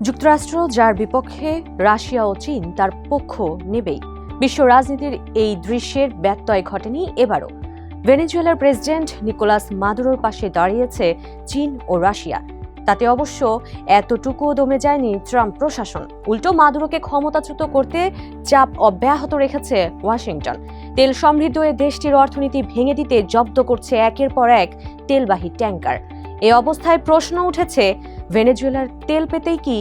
যুক্তরাষ্ট্র যার বিপক্ষে রাশিয়া ও চীন তার পক্ষ নেবেই। বিশ্ব রাজনীতির এই দৃশ্যের ব্যত্যয় ঘটেনি এবারও। ভেনেজুয়েলার প্রেসিডেন্ট নিকোলাস মাদুরোর পাশে দাঁড়িয়েছে চীন ও রাশিয়া। তাতে অবশ্য এতটুকুও দমে যায়নি ট্রাম্প প্রশাসন। উল্টো মাদুরোকে ক্ষমতাচ্যুত করতে চাপ অব্যাহত রেখেছে ওয়াশিংটন। তেল সমৃদ্ধ এ দেশটির অর্থনীতি ভেঙে দিতে জব্দ করছে একের পর এক তেলবাহী ট্যাঙ্কার। এ অবস্থায় প্রশ্ন উঠেছে, ভেনেজুয়েলার তেল পেতেই কি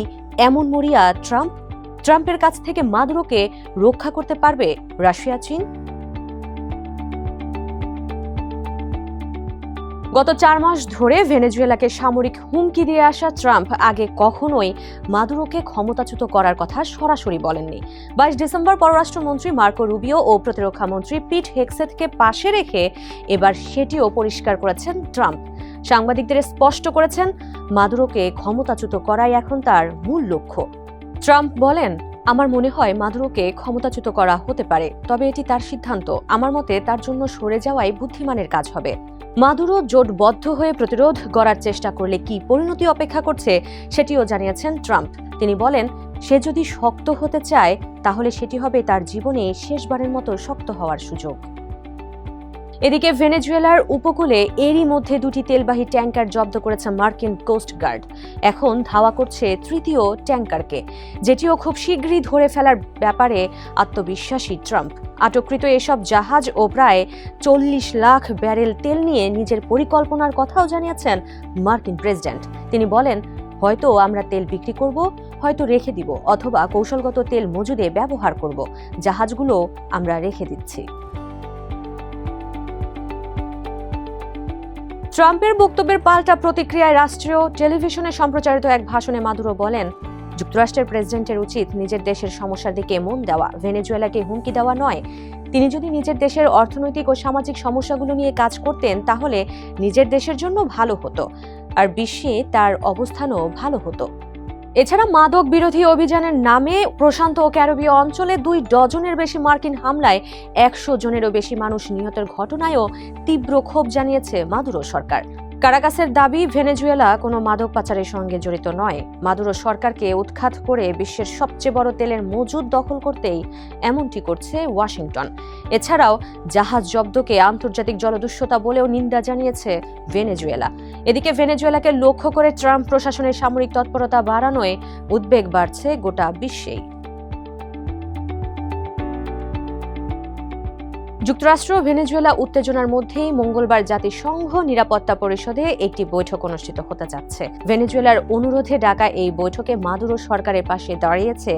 এমন মরিয়া ট্রাম্পের কাছ থেকে মাদুরোকে রক্ষা করতে পারবে রাশিয়া চীন? গত 4 মাস ধরে ভেনেজুয়েলাকে সামরিক হুমকি দিয়ে আসা ট্রাম্প আগে কখনোই মাদুরোকে ক্ষমতাচ্যুত করার কথা সরাসরি বলেননি। 22 ডিসেম্বর পররাষ্ট্রমন্ত্রী মার্কো রুবিও ও প্রতিরক্ষামন্ত্রী পিট হেগসেথকে পাশে রেখে এবার সেটিও পরিষ্কার করেছেন ট্রাম্প। সাংবাদিকদের স্পষ্ট করেছেন, মাদুরোকে ক্ষমতাচ্যুত করাই এখন তার মূল লক্ষ্য। ট্রাম্প বলেন, আমার মনে হয় মাদুরোকে ক্ষমতাচ্যুত করা হতে পারে, তবে এটি তার সিদ্ধান্ত। আমার মতে তার জন্য সরে যাওয়াই বুদ্ধিমানের কাজ হবে। মাদুরো জোটবদ্ধ হয়ে প্রতিরোধ গড়ার চেষ্টা করলে কি পরিণতি অপেক্ষা করছে সেটিও জানিয়েছেন ট্রাম্প। তিনি বলেন, সে যদি শক্ত হতে চায় তাহলে সেটি হবে তার জীবনে শেষবারের মতো শক্ত হওয়ার সুযোগ। এদিকে ভেনেজুয়েলার উপকূলে এরই মধ্যে 2টি তেলবাহী ট্যাঙ্কার জব্দ করেছে মার্কিন কোস্ট গার্ড। এখন ধাওয়া করছে তৃতীয় ট্যাঙ্কারকে, যেটিও খুব শীঘ্রই ধরে ফেলার ব্যাপারে আত্মবিশ্বাসী ট্রাম্প। আটককৃত এসব জাহাজ ও প্রায় 40 লাখ ব্যারেল তেল নিয়ে নিজের পরিকল্পনার কথাও জানিয়েছেন মার্কিন প্রেসিডেন্ট। তিনি বলেন, হয়তো আমরা তেল বিক্রি করব, হয়তো রেখে দিব, অথবা কৌশলগত তেল মজুদে ব্যবহার করব। জাহাজগুলো আমরা রেখে দিচ্ছি। ট্রাম্পের বক্তব্যের পাল্টা প্রতিক্রিয়ায় রাষ্ট্রীয় টেলিভিশনে সম্প্রচারিত এক ভাষণে মাদুরো বলেন, যুক্তরাষ্ট্রের প্রেসিডেন্টের উচিত নিজের দেশের সমস্যার দিকে মন দেওয়া, ভেনেজুয়েলাকে হুমকি দেওয়া নয়। তিনি যদি নিজের দেশের অর্থনৈতিক ও সামাজিক সমস্যাগুলো নিয়ে কাজ করতেন তাহলে নিজের দেশের জন্য ভালো হতো, আর বিশ্বে তার অবস্থানও ভালো হতো। এছাড়া মাদক বিরোধী অভিযানের নামে প্রশান্ত ও ক্যারিবীয় অঞ্চলে 2 ডজনের বেশি মার্কিন হামলায় 100 জনেরও বেশি মানুষ নিহতের ঘটনায়ও তীব্র ক্ষোভ জানিয়েছে মাদুরো সরকার। কারাকাসের দাবি, ভেনেজুয়েলা কোনো মাদক পাচারের সঙ্গে জড়িত নয়। মাদুরো সরকারকে উৎখাত করে বিশ্বের সবচেয়ে বড় তেলের মজুদ দখল করতেই এমনটি করছে ওয়াশিংটন। এছাড়াও জাহাজ জব্দকে আন্তর্জাতিক জলদস্যুতা বলেও নিন্দা জানিয়েছে ভেনেজুয়েলা। এদিকে ভেনেজুয়েলাকে লক্ষ্য করে ট্রাম্প প্রশাসনের সামরিক তৎপরতা বাড়ানোয় উদ্বেগ বাড়ছে গোটা বিশ্বেই। যুক্তরাষ্ট্র ভেনেজুয়েলা উত্তেজনার মধ্যেই মঙ্গলবার জাতিসংঘ নিরাপত্তা পরিষদে একটি বৈঠক অনুষ্ঠিত হতে যাচ্ছে। ভেনেজুয়েলার অনুরোধে ডাকা এই বৈঠকে মাদুরো সরকারের পাশে দাঁড়িয়েছে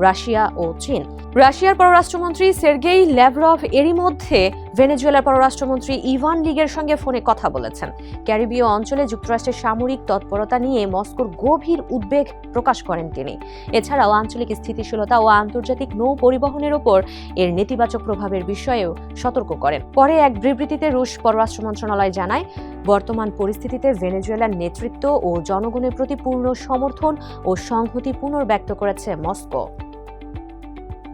রাশিয়া ও চীন। রাশিয়ার পররাষ্ট্রমন্ত্রী সের্গেই ল্যাভরভ এরই মধ্যে ভেনেজুয়েলার পররাষ্ট্রমন্ত্রী ইভান লিগের সঙ্গে ফোনে কথা বলেছেন। ক্যারিবীয় অঞ্চলে যুক্তরাষ্ট্রের সামরিক তৎপরতা নিয়ে মস্কোর গভীর উদ্বেগ প্রকাশ করেন তিনি। এছাড়াও আঞ্চলিক স্থিতিশীলতা ও আন্তর্জাতিক নৌ পরিবহনের ওপর এর নেতিবাচক প্রভাবের বিষয়েও সতর্ক করেন। পরে এক বিবৃতিতে রুশ পররাষ্ট্র মন্ত্রণালয় জানায়, বর্তমান পরিস্থিতিতে ভেনেজুয়েলার নেতৃত্ব ও জনগণের প্রতি পূর্ণ সমর্থন ও সংহতি পুনর্ব্যক্ত করেছে মস্কো।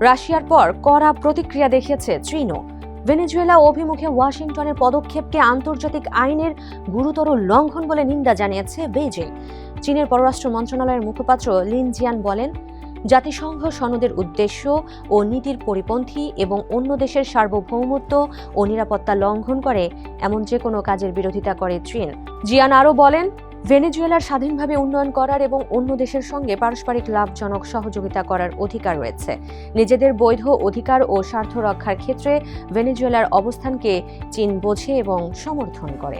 রাশিয়ার পর কড়া প্রতিক্রিয়া দেখিয়েছে চীনও। ভেনেজুয়েলা অভিমুখে ওয়াশিংটনের পদক্ষেপকে আন্তর্জাতিক আইনের গুরুতর লঙ্ঘন বলে নিন্দা জানিয়েছে বেইজিং। চীনের পররাষ্ট্র মন্ত্রণালয়ের মুখপাত্র লিন জিয়ান বলেন, জাতিসংঘ সনদের উদ্দেশ্য ও নীতির পরিপন্থী এবং অন্য দেশের সার্বভৌমত্ব ও নিরাপত্তা লঙ্ঘন করে এমন যে কোনো কাজের বিরোধিতা করে চীন। জিয়ান আরও বলেন, ভেনেজুয়েলার স্বাধীনভাবে উন্নয়ন করার এবং অন্য দেশের সঙ্গে পারস্পরিক লাভজনক সহযোগিতা করার অধিকার রয়েছে। নিজেদের বৈধ অধিকার ও স্বার্থ রক্ষার ক্ষেত্রে ভেনেজুয়েলার অবস্থানকে চীন বোঝে এবং সমর্থন করে।